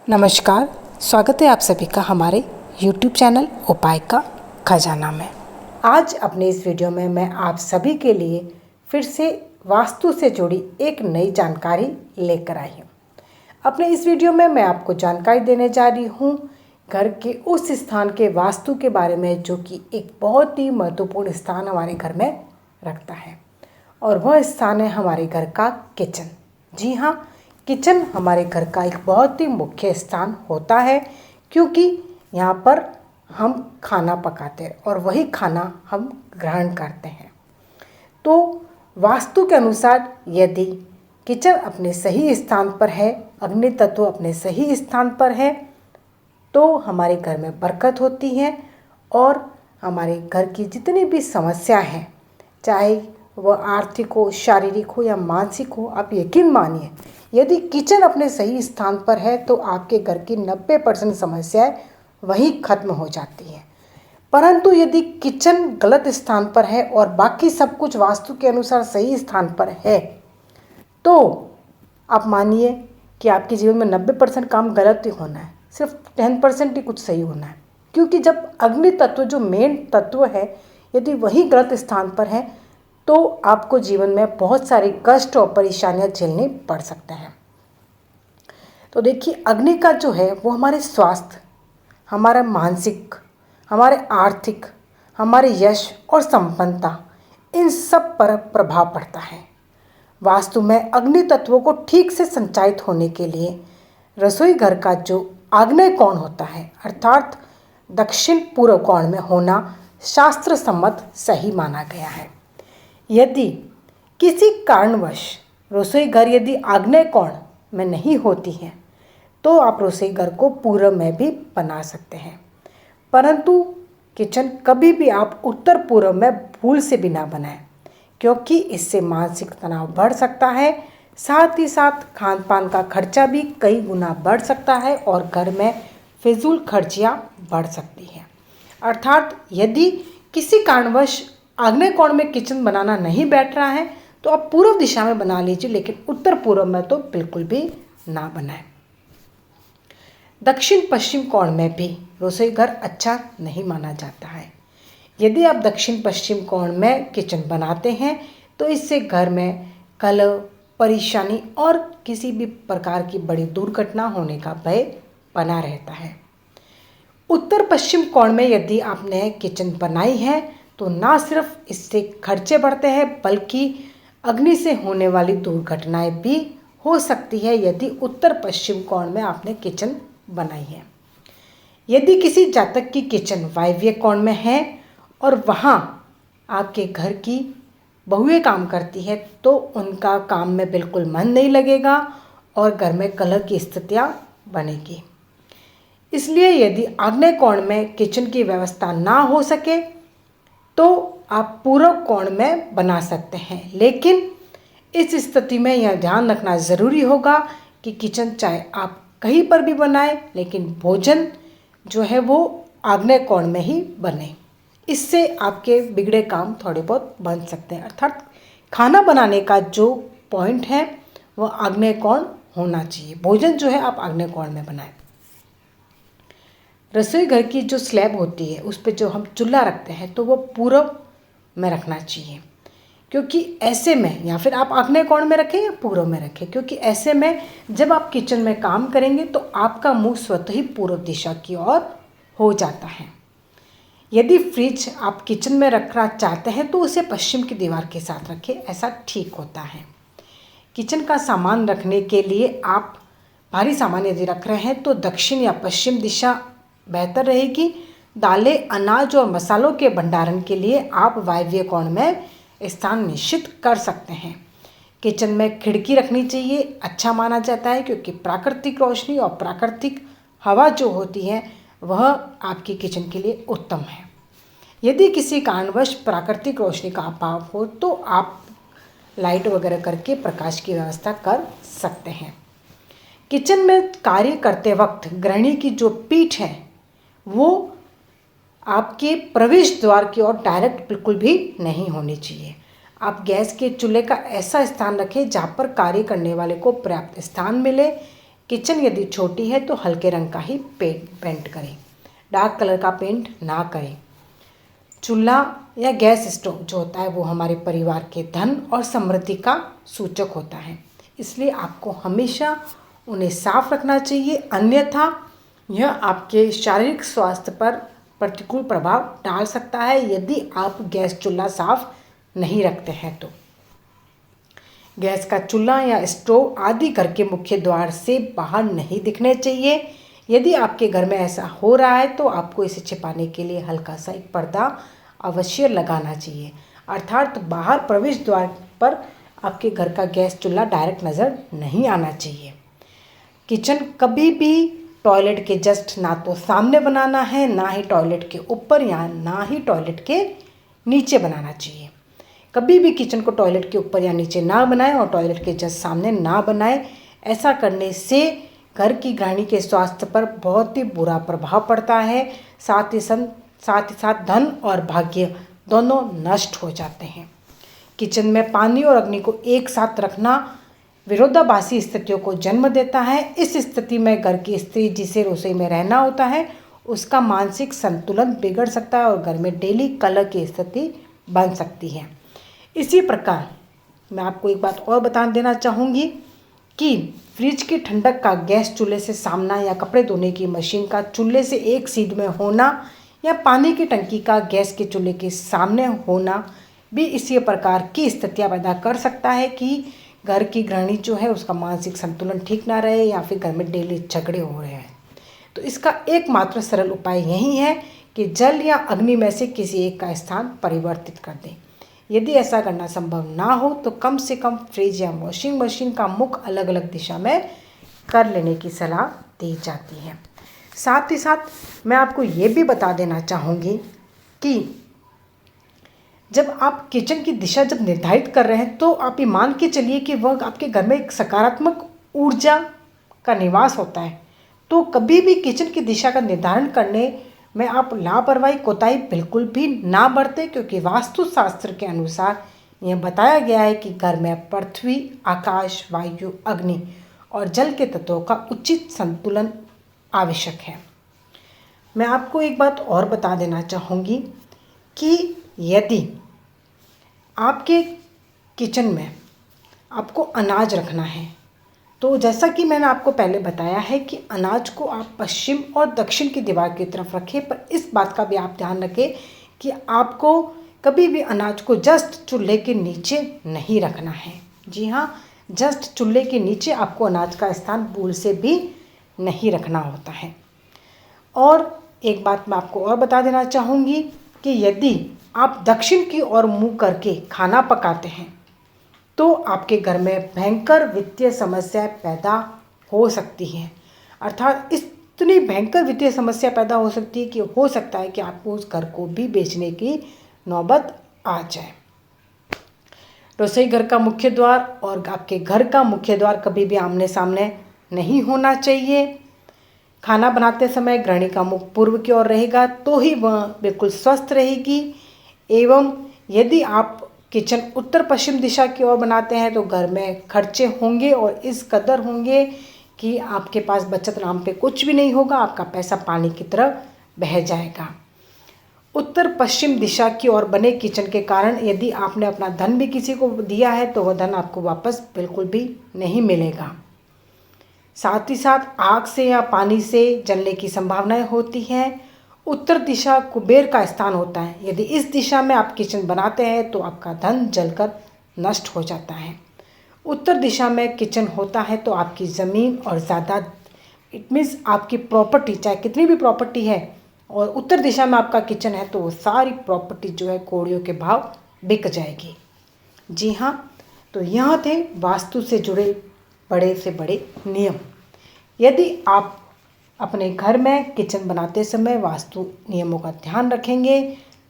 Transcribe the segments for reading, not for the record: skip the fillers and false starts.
नमस्कार, स्वागत है आप सभी का हमारे YouTube चैनल उपाय का खजाना में। आज अपने इस वीडियो में मैं आप सभी के लिए फिर से वास्तु से जुड़ी एक नई जानकारी लेकर आई हूँ। अपने इस वीडियो में मैं आपको जानकारी देने जा रही हूँ घर के उस स्थान के वास्तु के बारे में जो कि एक बहुत ही महत्वपूर्ण स्थान हमारे घर में रखता है, और वह स्थान है हमारे घर का किचन। जी हाँ, किचन हमारे घर का एक बहुत ही मुख्य स्थान होता है, क्योंकि यहाँ पर हम खाना पकाते हैं और वही खाना हम ग्रहण करते हैं। तो वास्तु के अनुसार यदि किचन अपने सही स्थान पर है, अग्नि तत्व अपने सही स्थान पर है, तो हमारे घर में बरकत होती है और हमारे घर की जितनी भी समस्या हैं, चाहे वह आर्थिक हो, शारीरिक हो या मानसिक हो, आप यकीन मानिए यदि किचन अपने सही स्थान पर है तो आपके घर की 90% समस्याएं वहीं खत्म हो जाती हैं। परंतु यदि किचन गलत स्थान पर है और बाकी सब कुछ वास्तु के अनुसार सही स्थान पर है, तो आप मानिए कि आपके जीवन में 90% काम गलत ही होना है, सिर्फ 10% ही कुछ सही होना है। क्योंकि जब अग्नि तत्व जो मेन तत्व है यदि वही गलत स्थान पर है तो आपको जीवन में बहुत सारी कष्ट और परेशानियां झेलनी पड़ सकते हैं। तो देखिए, अग्नि का जो है वो हमारे स्वास्थ्य, हमारा मानसिक, हमारे आर्थिक, हमारे यश और संपन्नता, इन सब पर प्रभाव पड़ता है। वास्तु में अग्नि तत्वों को ठीक से संचालित होने के लिए रसोई घर का जो आग्नेय कोण होता है, अर्थात दक्षिण पूर्व कोण में होना शास्त्र सम्मत सही माना गया है। यदि किसी कारणवश रसोई घर यदि आग्नेय कोण में नहीं होती है तो आप रसोई घर को पूर्व में भी बना सकते हैं, परंतु किचन कभी भी आप उत्तर पूर्व में भूल से भी ना बनाएं, क्योंकि इससे मानसिक तनाव बढ़ सकता है। साथ ही साथ खान पान का खर्चा भी कई गुना बढ़ सकता है और घर में फिजूल खर्चियाँ बढ़ सकती हैं। अर्थात यदि किसी कारणवश आग्नेय कोण में किचन बनाना नहीं बैठ रहा है तो आप पूर्व दिशा में बना लीजिए, लेकिन उत्तर पूर्व में तो बिल्कुल भी ना बनाएं। दक्षिण पश्चिम कोण में भी रसोई घर अच्छा नहीं माना जाता है। यदि आप दक्षिण पश्चिम कोण में किचन बनाते हैं तो इससे घर में कलह, परेशानी और किसी भी प्रकार की बड़ी दुर्घटना होने का भय बना रहता है। उत्तर पश्चिम कोण में यदि आपने किचन बनाई है तो ना सिर्फ इससे खर्चे बढ़ते हैं बल्कि अग्नि से होने वाली दुर्घटनाएं भी हो सकती है यदि उत्तर पश्चिम कोण में आपने किचन बनाई है। यदि किसी जातक की किचन वायव्य कोण में है और वहाँ आपके घर की बहुएं काम करती है तो उनका काम में बिल्कुल मन नहीं लगेगा और घर में कलह की स्थितियाँ बनेगी। इसलिए यदि आग्नेय कोण में किचन की व्यवस्था ना हो सके तो आप पूर्व कोण में बना सकते हैं, लेकिन इस स्थिति में यह ध्यान रखना ज़रूरी होगा कि किचन चाहे आप कहीं पर भी बनाएं, लेकिन भोजन जो है वो आग्नेय कोण में ही बने। इससे आपके बिगड़े काम थोड़े बहुत बन सकते हैं। अर्थात खाना बनाने का जो पॉइंट है वह आग्नेय कोण होना चाहिए। भोजन जो है आप आग्नेय कोण में बनाएं। रसोई घर की जो स्लैब होती है उस पर जो हम चूल्हा रखते हैं तो वो पूर्व में रखना चाहिए, क्योंकि ऐसे में, या फिर आप आग्नेय कोण में रखें या पूर्व में रखें, क्योंकि ऐसे में जब आप किचन में काम करेंगे तो आपका मुंह स्वतः ही पूर्व दिशा की ओर हो जाता है। यदि फ्रिज आप किचन में रखना चाहते हैं तो उसे पश्चिम की दीवार के साथ रखें, ऐसा ठीक होता है। किचन का सामान रखने के लिए आप भारी सामान यदि रख रहे हैं तो दक्षिण या पश्चिम दिशा बेहतर रहेगी। दालें, अनाज और मसालों के भंडारण के लिए आप वायव्य कोण में स्थान निश्चित कर सकते हैं। किचन में खिड़की रखनी चाहिए, अच्छा माना जाता है, क्योंकि प्राकृतिक रोशनी और प्राकृतिक हवा जो होती है वह आपकी किचन के लिए उत्तम है। यदि किसी कारणवश प्राकृतिक रोशनी का अभाव हो तो आप लाइट वगैरह करके प्रकाश की व्यवस्था कर सकते हैं। किचन में कार्य करते वक्त गृहिणी की जो पीठ है वो आपके प्रवेश द्वार की ओर डायरेक्ट बिल्कुल भी नहीं होनी चाहिए। आप गैस के चूल्हे का ऐसा स्थान रखें जहाँ पर कार्य करने वाले को पर्याप्त स्थान मिले, किचन यदि छोटी है तो हल्के रंग का ही पेंट करें, डार्क कलर का पेंट ना करें। चूल्हा या गैस स्टोव जो होता है वो हमारे परिवार के धन और समृद्धि का सूचक होता है, इसलिए आपको हमेशा उन्हें साफ रखना चाहिए, अन्यथा यह आपके शारीरिक स्वास्थ्य पर प्रतिकूल प्रभाव डाल सकता है यदि आप गैस चूल्हा साफ नहीं रखते हैं तो। गैस का चूल्हा या स्टोव आदि घर के मुख्य द्वार से बाहर नहीं दिखने चाहिए। यदि आपके घर में ऐसा हो रहा है तो आपको इसे छिपाने के लिए हल्का सा एक पर्दा अवश्य लगाना चाहिए, अर्थात बाहर प्रवेश द्वार पर आपके घर का गैस चूल्हा डायरेक्ट नज़र नहीं आना चाहिए। किचन कभी भी टॉयलेट के जस्ट ना तो सामने बनाना है, ना ही टॉयलेट के ऊपर या ना ही टॉयलेट के नीचे बनाना चाहिए। कभी भी किचन को टॉयलेट के ऊपर या नीचे ना बनाएं और टॉयलेट के जस्ट सामने ना बनाएं। ऐसा करने से घर की गृहिणी के स्वास्थ्य पर बहुत ही बुरा प्रभाव पड़ता है, साथ ही साथ धन और भाग्य दोनों नष्ट हो जाते हैं। किचन में पानी और अग्नि को एक साथ रखना विरोधाभासी स्थितियों को जन्म देता है। इस स्थिति में घर की स्त्री जिसे रसोई में रहना होता है उसका मानसिक संतुलन बिगड़ सकता है और घर में डेली कलह की स्थिति बन सकती है। इसी प्रकार मैं आपको एक बात और बता देना चाहूँगी कि फ्रिज की ठंडक का गैस चूल्हे से सामना या कपड़े धोने की मशीन का चूल्हे से एक सीध में होना या पानी की टंकी का गैस के चूल्हे के सामने होना भी इसी प्रकार की स्थितियाँ पैदा कर सकता है कि घर की गृहिणी जो है उसका मानसिक संतुलन ठीक ना रहे या फिर घर में डेली झगड़े हो रहे हैं। तो इसका एकमात्र सरल उपाय यही है कि जल या अग्नि में से किसी एक का स्थान परिवर्तित कर दें। यदि ऐसा करना संभव ना हो तो कम से कम फ्रिज या वॉशिंग मशीन का मुख अलग अलग दिशा में कर लेने की सलाह दी जाती है। साथ ही साथ मैं आपको ये भी बता देना चाहूँगी कि जब आप किचन की दिशा जब निर्धारित कर रहे हैं तो आप ये मान के चलिए कि वह आपके घर में एक सकारात्मक ऊर्जा का निवास होता है। तो कभी भी किचन की दिशा का निर्धारण करने में आप लापरवाही कोताही बिल्कुल भी ना बरतें, क्योंकि वास्तुशास्त्र के अनुसार यह बताया गया है कि घर में पृथ्वी, आकाश, वायु, अग्नि और जल के तत्वों का उचित संतुलन आवश्यक है। मैं आपको एक बात और बता देना चाहूँगी कि यदि आपके किचन में आपको अनाज रखना है तो जैसा कि मैंने आपको पहले बताया है कि अनाज को आप पश्चिम और दक्षिण की दीवार की तरफ रखें, पर इस बात का भी आप ध्यान रखें कि आपको कभी भी अनाज को जस्ट चूल्हे के नीचे नहीं रखना है। जी हाँ, जस्ट चूल्हे के नीचे आपको अनाज का स्थान भूल से भी नहीं रखना होता है। और एक बात मैं आपको और बता देना चाहूँगी कि यदि आप दक्षिण की ओर मुँह करके खाना पकाते हैं तो आपके घर में भयंकर वित्तीय समस्याएं पैदा हो सकती हैं। अर्थात इतनी भयंकर वित्तीय समस्या पैदा हो सकती है कि हो सकता है कि आपको उस घर को भी बेचने की नौबत आ जाए। रसोई घर का मुख्य द्वार और आपके घर का मुख्य द्वार कभी भी आमने सामने नहीं होना चाहिए। खाना बनाते समय गृहिणी का मुख पूर्व की ओर रहेगा तो ही वह बिल्कुल स्वस्थ रहेगी। एवं यदि आप किचन उत्तर पश्चिम दिशा की ओर बनाते हैं तो घर में खर्चे होंगे और इस कदर होंगे कि आपके पास बचत नाम पे कुछ भी नहीं होगा, आपका पैसा पानी की तरह बह जाएगा। उत्तर पश्चिम दिशा की ओर बने किचन के कारण यदि आपने अपना धन भी किसी को दिया है तो वह धन आपको वापस बिल्कुल भी नहीं मिलेगा। साथ ही साथ आग से या पानी से जलने की संभावनाएं होती हैं। उत्तर दिशा कुबेर का स्थान होता है। यदि इस दिशा में आप किचन बनाते हैं तो आपका धन जलकर नष्ट हो जाता है। उत्तर दिशा में किचन होता है तो आपकी ज़मीन और जायदाद, इट मीन्स आपकी प्रॉपर्टी, चाहे कितनी भी प्रॉपर्टी है और उत्तर दिशा में आपका किचन है तो वो सारी प्रॉपर्टी जो है कौड़ियों के भाव बिक जाएगी। जी हाँ, तो यह थे वास्तु से जुड़े बड़े से बड़े नियम। यदि आप अपने घर में किचन बनाते समय वास्तु नियमों का ध्यान रखेंगे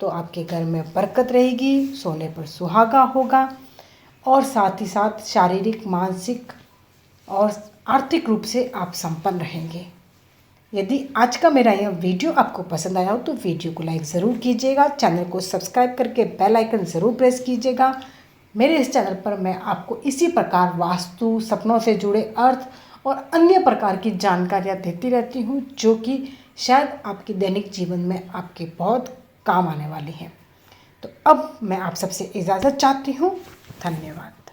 तो आपके घर में बरकत रहेगी, सोने पर सुहागा होगा और साथ ही साथ शारीरिक, मानसिक और आर्थिक रूप से आप संपन्न रहेंगे। यदि आज का मेरा यह वीडियो आपको पसंद आया हो तो वीडियो को लाइक ज़रूर कीजिएगा, चैनल को सब्सक्राइब करके बेल आइकन ज़रूर प्रेस कीजिएगा। मेरे इस चैनल पर मैं आपको इसी प्रकार वास्तु, सपनों से जुड़े अर्थ और अन्य प्रकार की जानकारियाँ देती रहती हूँ, जो कि शायद आपके दैनिक जीवन में आपके बहुत काम आने वाली हैं। तो अब मैं आप सबसे इजाज़त चाहती हूँ। धन्यवाद।